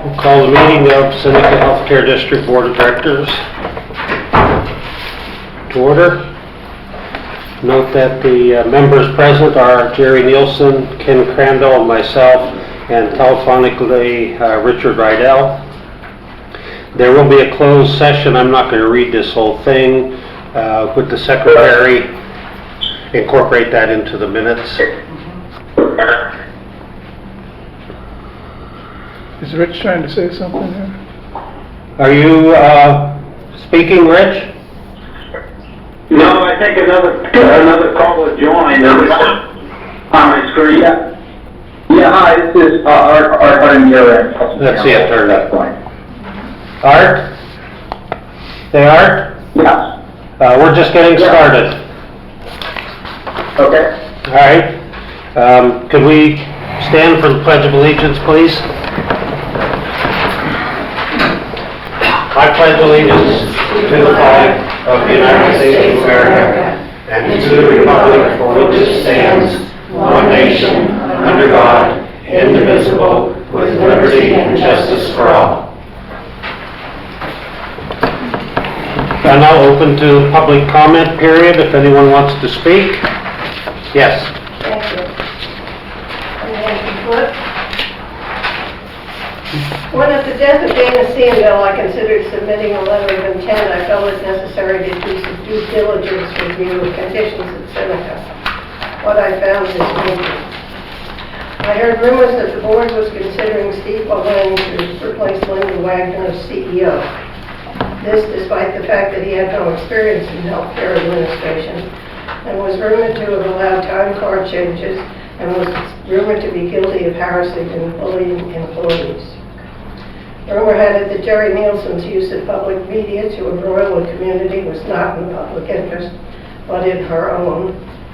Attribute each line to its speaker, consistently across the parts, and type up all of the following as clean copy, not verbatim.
Speaker 1: We'll call the meeting of Seneca Healthcare District Board of Directors to order. Note that the members present are Jerry Nielsen, Ken Crandall, and myself, and telephonically Richard Rydell. There will be a closed session. I'm not going to read this whole thing. Would the secretary incorporate that into the minutes?
Speaker 2: Is Rich trying to say something here?
Speaker 1: Are you speaking, Rich?
Speaker 3: No, I think another call was joined on my screen. Yeah, hi, this is Art on your end.
Speaker 1: Let's see it turned up. Art? Hey, Art?
Speaker 3: Yes.
Speaker 1: We're just getting started.
Speaker 3: Okay.
Speaker 1: All right. Could we stand for the Pledge of Allegiance, please? I pledge allegiance to the flag of the United States of America and to the republic for which it stands, one nation, under God, indivisible, with liberty and justice for all. I'm now open to public comment period if anyone wants to speak. Yes.
Speaker 4: Thank you. Nancy Foote. When at the death of Dana Seneca, I considered submitting a letter of intent. I felt it necessary to do some due diligence review of conditions at Seneca. What I found is amazing. I heard rumors that the board was considering Steve Bowen to replace Linda Wagner as CEO. This despite the fact that he had no experience in healthcare administration and was rumored to have allowed time card changes and was rumored to be guilty of harassing and bullying employees. Rumor had it that Jerry Nielsen's use of public media to embroil the community was not in the public interest, but in her own,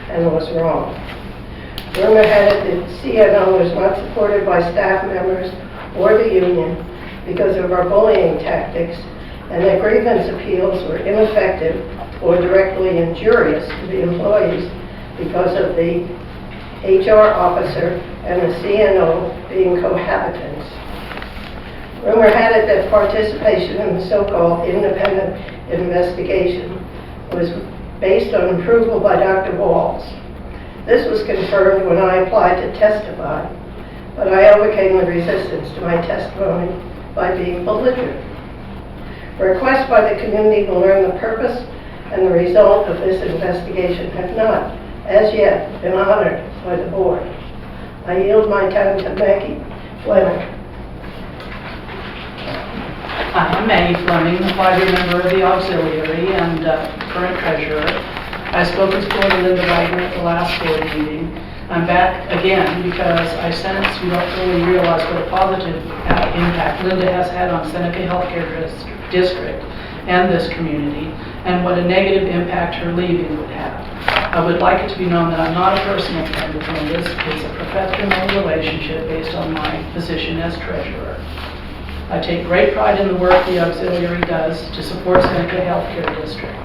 Speaker 4: and was wrong. Rumor had it that CNO was not supported by staff members or the union because of our bullying tactics, and that grievance appeals were ineffective or directly injurious to the employees because of the HR officer and the CNO being cohabitants. Rumor had it that participation in the so-called independent investigation was based on approval by Dr. Walls. This was confirmed when I applied to testify, but I overcame the resistance to my testimony by being belligerent. Requests by the community to learn the purpose and the result of this investigation have not, as yet, been honored by the board. I yield my time to Maggie Fleming.
Speaker 5: I'm Maggie Fleming, a 5-year member of the auxiliary and current treasurer. I spoke with Linda Wagner at the last board meeting. I'm back again because I sense you don't really realize what a positive impact Linda has had on Seneca Healthcare District and this community, and what a negative impact her leaving would have. I would like it to be known that I'm not a personal friend of Linda's. It's a professional relationship based on my position as treasurer. I take great pride in the work the auxiliary does to support Seneca Healthcare District.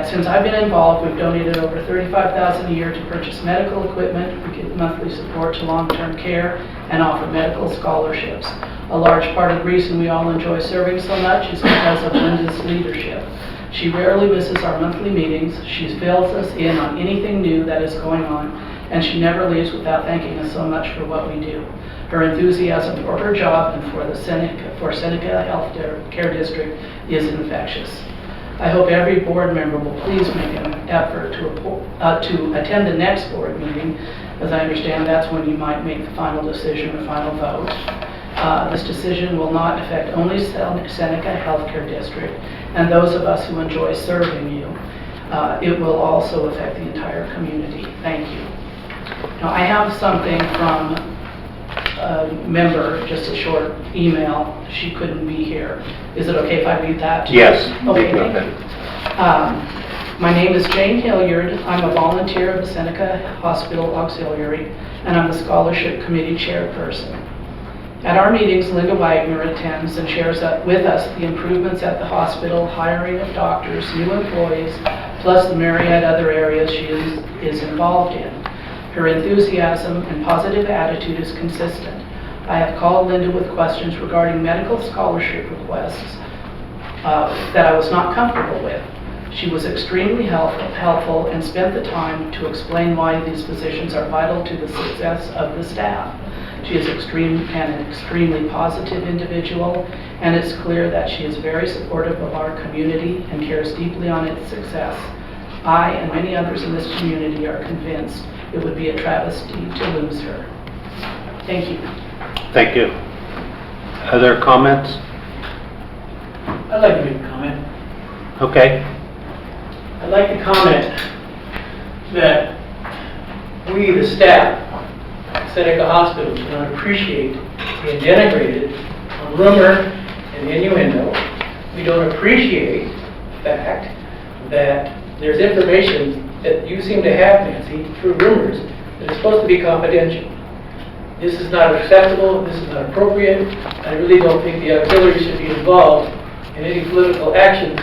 Speaker 5: Since I've been involved, we've donated over $35,000 a year to purchase medical equipment, we give monthly support to long-term care, and offer medical scholarships. A large part of the reason we all enjoy serving so much is because of Linda's leadership. She rarely misses our monthly meetings, she fills us in on anything new that is going on, and she never leaves without thanking us so much for what we do. Her enthusiasm for her job and for Seneca Healthcare District is infectious. I hope every board member will please make an effort to attend the next board meeting, as I understand that's when you might make the final decision or final vote. This decision will not affect only Seneca Healthcare District and those of us who enjoy serving you. It will also affect the entire community. Thank you. Now, I have something from a member, just a short email. She couldn't be here. Is it okay if I read that?
Speaker 1: Yes.
Speaker 5: Okay. My name is Jane Hilliard. I'm a volunteer of the Seneca Hospital Auxiliary, and I'm the Scholarship Committee Chairperson. At our meetings, Linda Wagner attends and shares with us the improvements at the hospital, hiring of doctors, new employees, plus the myriad other areas she is involved in. Her enthusiasm and positive attitude is consistent. I have called Linda with questions regarding medical scholarship requests that I was not comfortable with. She was extremely helpful and spent the time to explain why these positions are vital to the success of the staff. She is an extremely positive individual, and it's clear that she is very supportive of our community and cares deeply on its success. I and many others in this community are convinced it would be a travesty to lose her. Thank you.
Speaker 1: Thank you. Other comments?
Speaker 6: I'd like to make a comment.
Speaker 1: Okay.
Speaker 6: I'd like to comment that we, the staff at Seneca Hospital, do not appreciate being denigrated on rumor and innuendo. We don't appreciate the fact that there's information that you seem to have, Nancy, through rumors that is supposed to be confidential. This is not acceptable, this is not appropriate. I really don't think the auxiliary should be involved in any political actions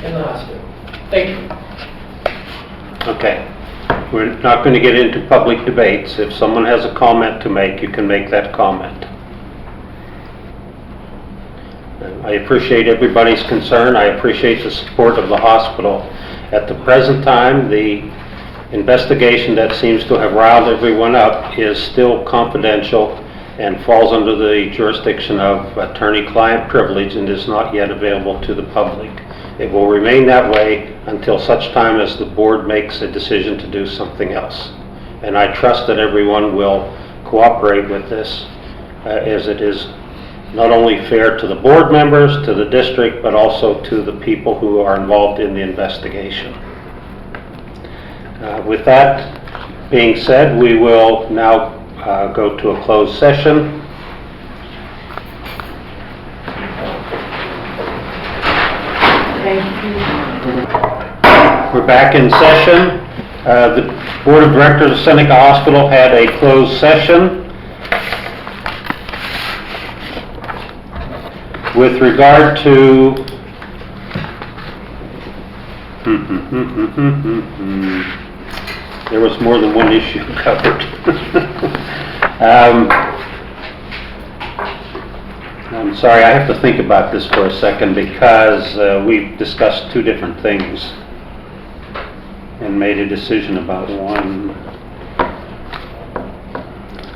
Speaker 6: in the hospital. Thank you.
Speaker 1: Okay. We're not going to get into public debates. If someone has a comment to make, you can make that comment. I appreciate everybody's concern. I appreciate the support of the hospital. At the present time, the investigation that seems to have riled everyone up is still confidential and falls under the jurisdiction of attorney-client privilege and is not yet available to the public. It will remain that way until such time as the board makes a decision to do something else. And I trust that everyone will cooperate with this, as it is not only fair to the board members, to the district, but also to the people who are involved in the investigation. With that being said, we will now go to a closed session. We're back in session. The Board of Directors of Seneca Hospital had a closed session with regard to there was more than one issue covered. I'm sorry, I have to think about this for a second because we've discussed two different things and made a decision about one.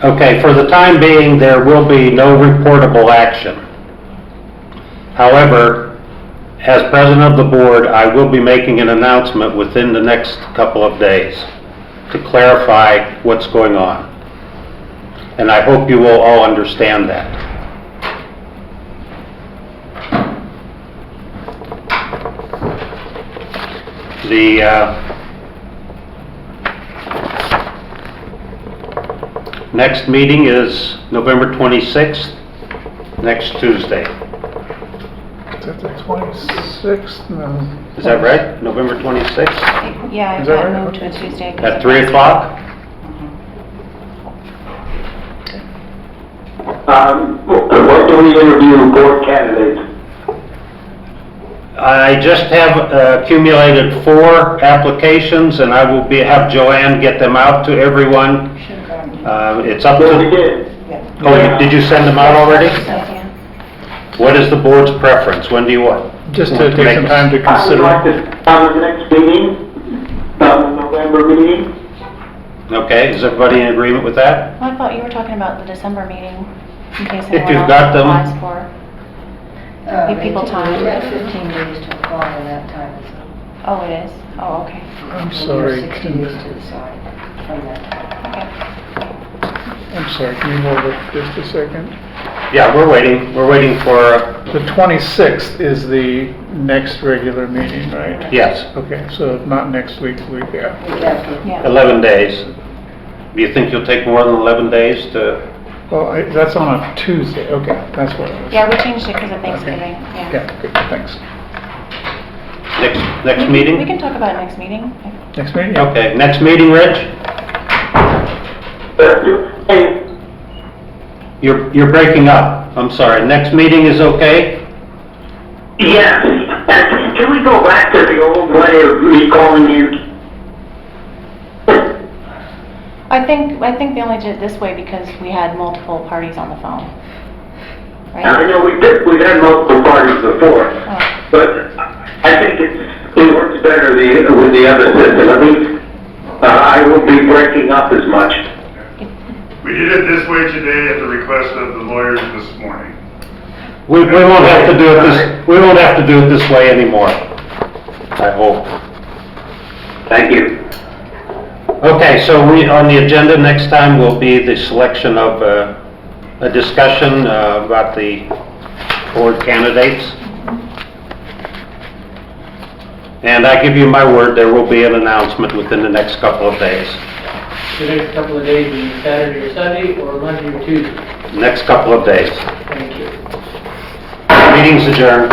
Speaker 1: Okay, for the time being, there will be no reportable action. However, as president of the board, I will be making an announcement within the next couple of days to clarify what's going on. And I hope you will all understand that. The next meeting is November 26th, next Tuesday.
Speaker 2: Is that the 26th? No.
Speaker 1: Is that right? November 26th?
Speaker 7: Yeah,
Speaker 2: Is
Speaker 7: I
Speaker 2: that
Speaker 7: got
Speaker 2: right?
Speaker 7: moved to a Tuesday.
Speaker 1: At 3 o'clock?
Speaker 3: What do we interview board candidates?
Speaker 1: I just have accumulated 4 applications, and I will have Joanne get them out to everyone. It's up
Speaker 3: Well, we
Speaker 1: to...
Speaker 3: did.
Speaker 1: Oh, did you send them out already?
Speaker 7: Yeah.
Speaker 1: What is the board's preference? When do you want?
Speaker 2: Just
Speaker 1: want
Speaker 2: to take
Speaker 1: make
Speaker 2: some
Speaker 1: a-
Speaker 2: time to
Speaker 3: I would
Speaker 2: consider.
Speaker 3: like to, on the next meeting, the November meeting.
Speaker 1: Okay, is everybody in agreement with that?
Speaker 7: Well, I thought you were talking about the December meeting, in case
Speaker 1: If
Speaker 7: anyone
Speaker 1: you've
Speaker 7: else
Speaker 1: got them.
Speaker 7: applies for. Give people time.
Speaker 8: We have 15 days to apply in that time, so.
Speaker 7: Oh, it is? Oh, okay.
Speaker 2: I'm sorry.
Speaker 8: 60 days to decide from that time.
Speaker 7: Okay.
Speaker 2: I'm sorry, can you hold it just a second?
Speaker 1: Yeah, we're waiting. We're waiting for...
Speaker 2: The 26th is the next regular meeting, right?
Speaker 1: Yes,
Speaker 2: Okay, so if not next week, week after.
Speaker 8: Exactly.
Speaker 7: Yeah.
Speaker 1: 11 days. Do you think you'll take more than 11 days to...
Speaker 2: Well, that's on a Tuesday, okay, that's what it was.
Speaker 7: Yeah, we changed it because of Thanksgiving, yeah.
Speaker 2: Yeah, good, thanks.
Speaker 1: Next
Speaker 7: We
Speaker 1: meeting?
Speaker 7: can talk about it next meeting.
Speaker 2: Next meeting? Yeah.
Speaker 1: Okay, next meeting, Rich?
Speaker 3: Hey,
Speaker 1: You're breaking up. I'm sorry. Next meeting is okay?
Speaker 3: yes, can we go back to the old way of me calling you?
Speaker 7: I think they only did it this way because we had multiple parties on the phone.
Speaker 3: I
Speaker 7: Right?
Speaker 3: know we've had multiple parties before,
Speaker 7: Oh,
Speaker 3: but I think it works better with the other system. At least, I won't be breaking up as much.
Speaker 9: We did it this way today at the request of the lawyers this morning.
Speaker 1: We won't have to do it this, we won't have to do it this way anymore, I hope.
Speaker 3: Thank you.
Speaker 1: Okay, so on the agenda next time will be the selection of a discussion about the board candidates. And I give you my word, there will be an announcement within the next couple of days.
Speaker 6: The next couple of days, being Saturday or Sunday, or Monday or Tuesday.
Speaker 1: Next couple of days.
Speaker 6: Thank you.
Speaker 1: Meeting's adjourned.